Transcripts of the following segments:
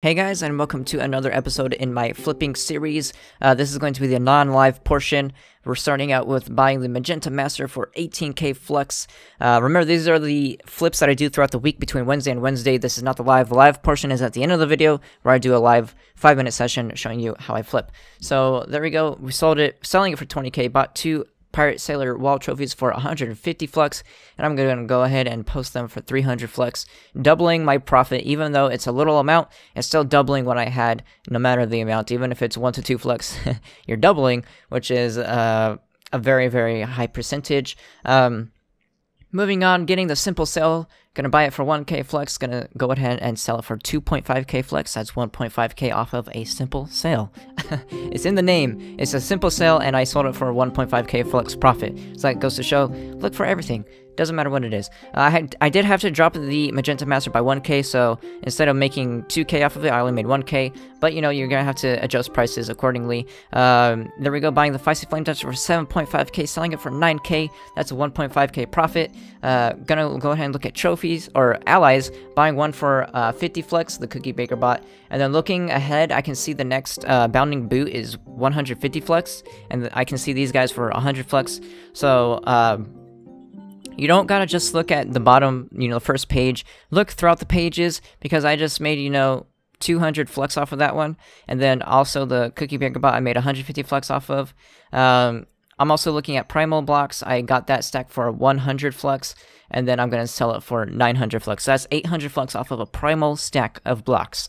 Hey guys, and welcome to another episode in my flipping series. This is going to be the non-live portion. We're starting out with buying the Magenta Master for 18k Flux. Remember, these are the flips that I do throughout the week between Wednesday and Wednesday. This is not the live. The live portion is at the end of the video, where I do a live 5-minute session showing you how I flip. So there we go. We sold it, selling it for 20k. Bought two Pirate Sailor wall trophies for 150 Flux, and I'm going to go ahead and post them for 300 Flux, doubling my profit. Even though it's a little amount, it's still doubling what I had, no matter the amount. Even if it's 1 to 2 Flux, you're doubling, which is a very, very high percentage. Moving on, getting the simple sale. Gonna buy it for 1k Flux, gonna go ahead and sell it for 2.5k Flux. That's 1.5k off of a simple sale. It's in the name. It's a simple sale, and I sold it for 1.5k Flux profit. So that goes to show, look for everything. Doesn't matter what it is. I did have to drop the Magenta Master by 1k, so instead of making 2k off of it, I only made 1k. But, you know, you're gonna have to adjust prices accordingly. There we go, buying the Feisty Flame Touch for 7.5k, selling it for 9k. That's a 1.5k profit. Gonna go ahead and look at trophies, or allies, buying one for 50 Flux, the Cookie Baker bot. And then looking ahead, I can see the next Bounding Boot is 150 Flux, and I can see these guys for 100 Flux. So, you don't gotta just look at the bottom, the first page. Look throughout the pages, because I just made, 200 Flux off of that one. And then also the Cookie Baker bot, I made 150 Flux off of. I'm also looking at Primal blocks. I got that stack for 100 Flux, and then I'm going to sell it for 900 Flux. So that's 800 Flux off of a Primal stack of blocks.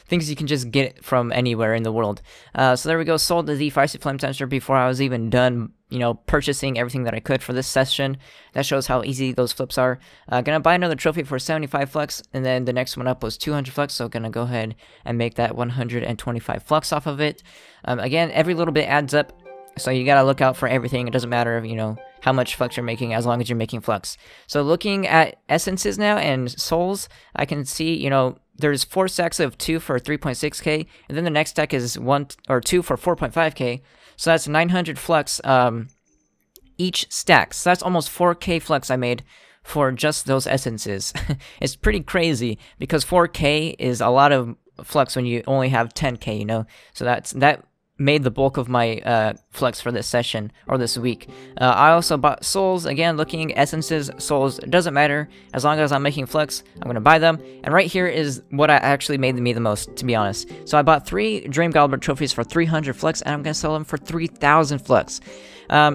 Things you can just get from anywhere in the world. So there we go, sold the Feisty Flame Tensor before I was even done, purchasing everything that I could for this session. That shows how easy those flips are. Gonna buy another trophy for 75 Flux, and then the next one up was 200 Flux, so gonna go ahead and make that 125 Flux off of it. Again, every little bit adds up. So you gotta look out for everything. It doesn't matter if, how much Flux you're making, as long as you're making Flux. So looking at essences now and souls, I can see, there's 4 stacks of 2 for 3.6k, and then the next stack is 1 or 2 for 4.5k. So that's 900 Flux each stack. So that's almost 4k Flux I made for just those essences. It's pretty crazy, because 4k is a lot of Flux when you only have 10k, So that made the bulk of my Flux for this session, or this week. I also bought souls. Again, looking essences, souls, it doesn't matter. As long as I'm making Flux, I'm gonna buy them. And right here is what I actually made me the most, to be honest. So I bought 3 Dream Goblin trophies for 300 Flux, and I'm gonna sell them for 3,000 Flux.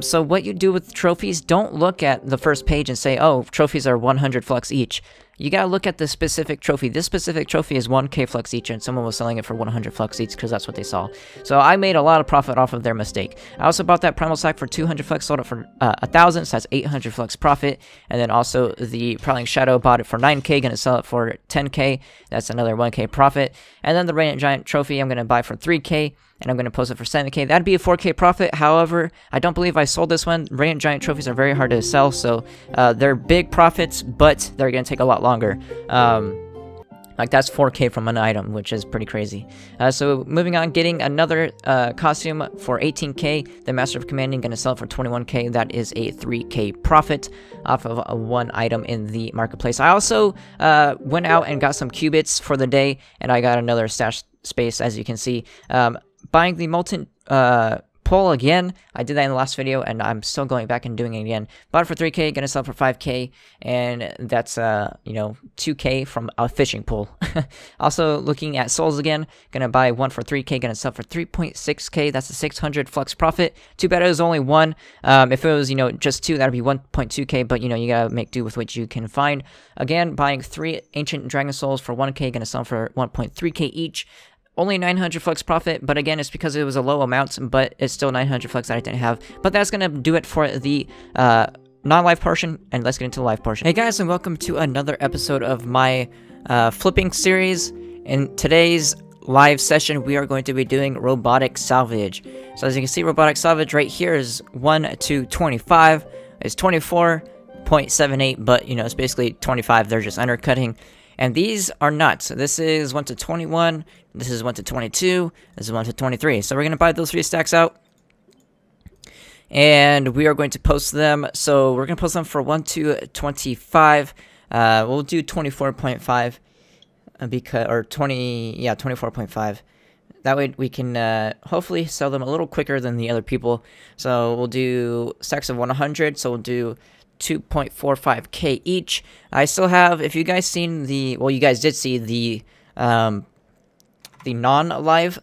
So what you do with trophies, don't look at the first page and say, oh, trophies are 100 Flux each. You gotta look at the specific trophy. This specific trophy is 1k Flux each, and someone was selling it for 100 Flux each, because that's what they saw. So I made a lot of profit off of their mistake. I also bought that Primal Sack for 200 Flux, sold it for 1,000, so that's 800 Flux profit. And then also the Prowling Shadow, bought it for 9k, gonna sell it for 10k, that's another 1k profit. And then the Radiant Giant trophy, I'm gonna buy for 3k, and I'm going to post it for 7k. That'd be a 4k profit. However, I don't believe I sold this one. Radiant Giant trophies are very hard to sell, so they're big profits, but they're going to take a lot longer. Like, that's 4k from an item, which is pretty crazy. So moving on, getting another costume for 18k. The Master of Commanding, going to sell it for 21k. That is a 3k profit off of one item in the marketplace. I also went out and got some qubits for the day, and I got another stash space, as you can see. Buying the Molten Pull again. I did that in the last video, and I'm still going back and doing it again. Bought it for 3k, gonna sell it for 5k, and that's 2k from a fishing pole. Also looking at souls again, gonna buy one for 3k, gonna sell for 3.6k. That's a 600 Flux profit. Too bad it was only one. If it was just 2, that'd be 1.2k, but you gotta make do with what you can find. Again, buying 3 Ancient Dragon Souls for 1k, gonna sell for 1.3k each. Only 900 Flux profit, but again, it's because it was a low amount, but it's still 900 Flux that I didn't have. But that's gonna do it for the non-live portion, and let's get into the live portion. Hey guys, and welcome to another episode of my flipping series. In today's live session, we are going to be doing robotic salvage. So as you can see, robotic salvage right here is 1 to 25. It's 24.78, but it's basically 25. They're just undercutting. And these are not. So this is 1 to 21, this is 1 to 22, this is 1 to 23. So we're going to buy those 3 stacks out, and we are going to post them. So we're going to post them for 1 to 25. We'll do 24.5. because, or 24.5. That way we can hopefully sell them a little quicker than the other people. So we'll do stacks of 100. So we'll do 2.45k each. I still have, if you guys seen the, well, you guys did see the non-live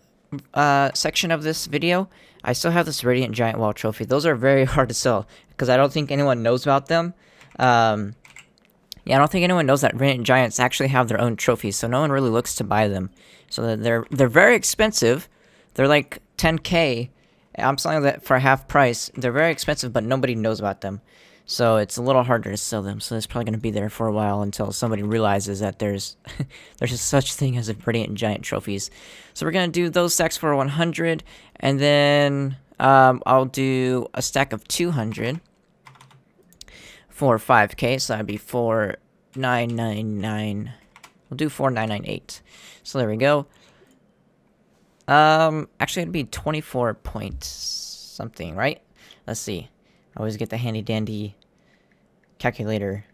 section of this video. I still have this Radiant Giant Wall trophy. Those are very hard to sell because I don't think anyone knows about them. Yeah, I don't think anyone knows that Radiant Giants actually have their own trophies, so no one really looks to buy them. So they're very expensive. They're like 10k. I'm selling that for half price. They're very expensive, but nobody knows about them. So it's a little harder to sell them. So it's probably going to be there for a while until somebody realizes that there's there's such thing as a Radiant Giant trophies. So we're going to do those stacks for 100, and then I'll do a stack of 200 for 5k. So that'd be 4999. We'll do 4998. So there we go. Actually it'd be 24 point something, right? Let's see. I always get the handy dandy calculator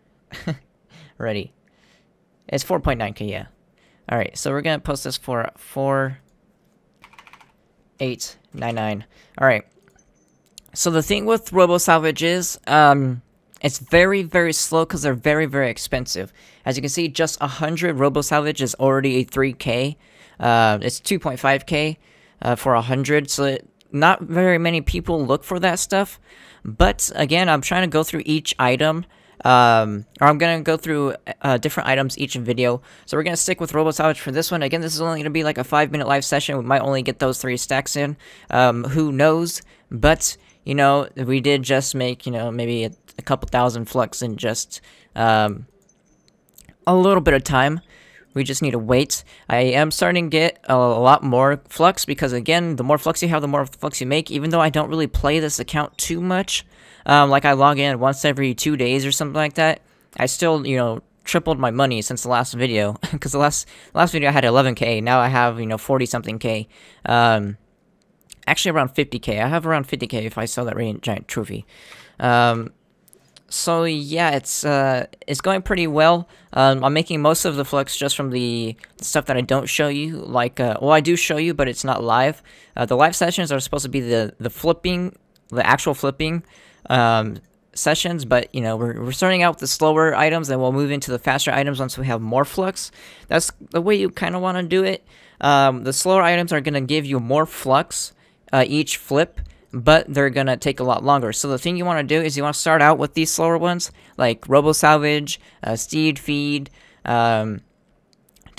ready. It's 4.9k, yeah. Alright, so we're gonna post this for 4899. Alright. So the thing with Robo Salvage is, it's very, very slow because they're very, very expensive. As you can see, just 100 Robo Salvage is already a 3k. It's 2.5k for 100, so not very many people look for that stuff. But again, I'm trying to go through each item, or I'm going to go through different items each video. So we're going to stick with Robo Salvage for this one. Again, this is only going to be like a 5-minute live session. We might only get those 3 stacks in. Who knows? But, you know, we did just make, you know, maybe a couple thousand Flux in just a little bit of time. We just need to wait. I am starting to get a lot more Flux because, again, the more Flux you have, the more Flux you make. Even though I don't really play this account too much, like I log in once every 2 days or something like that, I still, you know, tripled my money since the last video. Because the last video I had 11k, now I have, you know, 40-something k. Actually around 50k. I have around 50k if I sell that Radiant Giant trophy. So yeah, it's going pretty well. I'm making most of the Flux just from the stuff that I don't show you. Like, well, I do show you, but it's not live. The live sessions are supposed to be the actual flipping sessions. But you know, we're starting out with the slower items, and we'll move into the faster items once we have more Flux. That's the way you kind of want to do it. The slower items are gonna give you more Flux each flip, but they're gonna take a lot longer. So the thing you want to do is you want to start out with these slower ones, like Robo Salvage, Steed Feed, to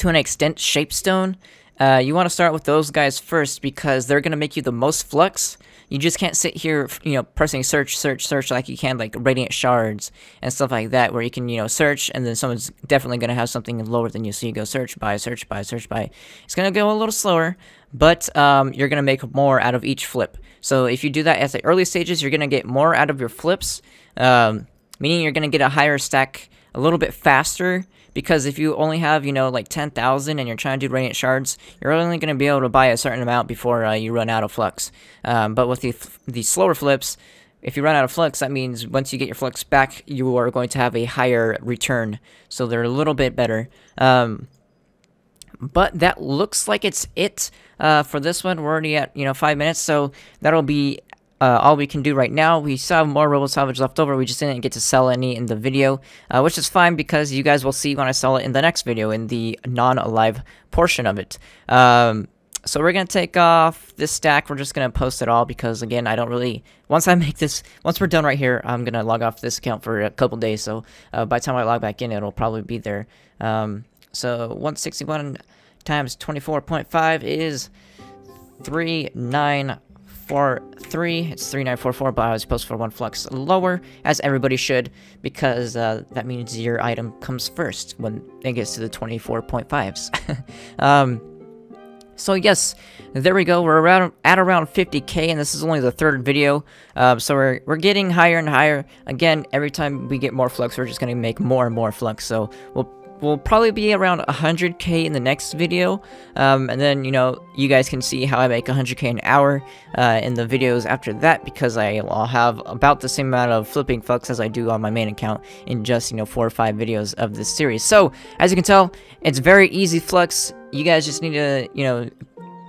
an extent Shapestone. You want to start with those guys first because they're gonna make you the most Flux. You just can't sit here, you know, pressing search like you can like Radiant Shards and stuff like that, where you can, you know, search and then someone's definitely gonna have something lower than you. So you go search by, search by, search by. It's gonna go a little slower, but you're gonna make more out of each flip. So if you do that at the early stages, you're gonna get more out of your flips, meaning you're gonna get a higher stack a little bit faster. Because if you only have, you know, like 10,000 and you're trying to do Radiant Shards, you're only going to be able to buy a certain amount before you run out of Flux. But with the slower flips, if you run out of Flux, that means once you get your Flux back, you are going to have a higher return. So they're a little bit better. But that looks like it's it for this one. We're already at, you know, 5 minutes, so that'll be all we can do right now. We still have more Robo Salvage left over. We just didn't get to sell any in the video, which is fine because you guys will see when I sell it in the next video, in the non-live portion of it. So we're going to take off this stack. We're just going to post it all because, again, I don't really... Once we're done right here, I'm going to log off this account for a couple days. So by the time I log back in, it'll probably be there. So 161 times 24.5 is 3943. It's 3944, but I was supposed for 1 Flux lower, as everybody should, because that means your item comes first when it gets to the 24.5s. So yes, there we go. We're at around 50k, and this is only the 3rd video. So we're getting higher and higher. Again, every time we get more Flux, we're just gonna make more and more Flux. So we'll will probably be around 100k in the next video, and then, you know, you guys can see how I make 100k an hour in the videos after that, because I'll have about the same amount of flipping Flux as I do on my main account in just, you know, 4 or 5 videos of this series. So, as you can tell, it's very easy Flux. You guys just need to, you know,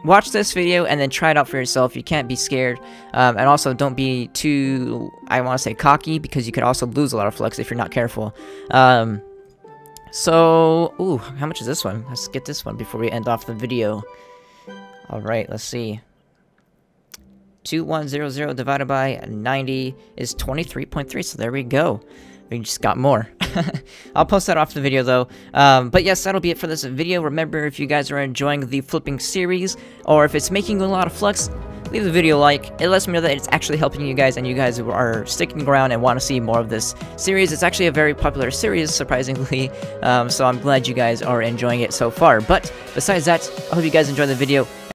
watch this video and then try it out for yourself. You can't be scared, and also don't be too, I want to say, cocky, because you could also lose a lot of Flux if you're not careful. So, ooh, how much is this one? Let's get this one before we end off the video. Alright, let's see. 2100 divided by 90 is 23.3, so there we go. We just got more. I'll post that off the video, though. But yes, that'll be it for this video. Remember, if you guys are enjoying the flipping series, or if it's making you a lot of Flux, leave the video a like. It lets me know that it's actually helping you guys, and you guys are sticking around and want to see more of this series. It's actually a very popular series, surprisingly, so I'm glad you guys are enjoying it so far. But besides that, I hope you guys enjoyed the video.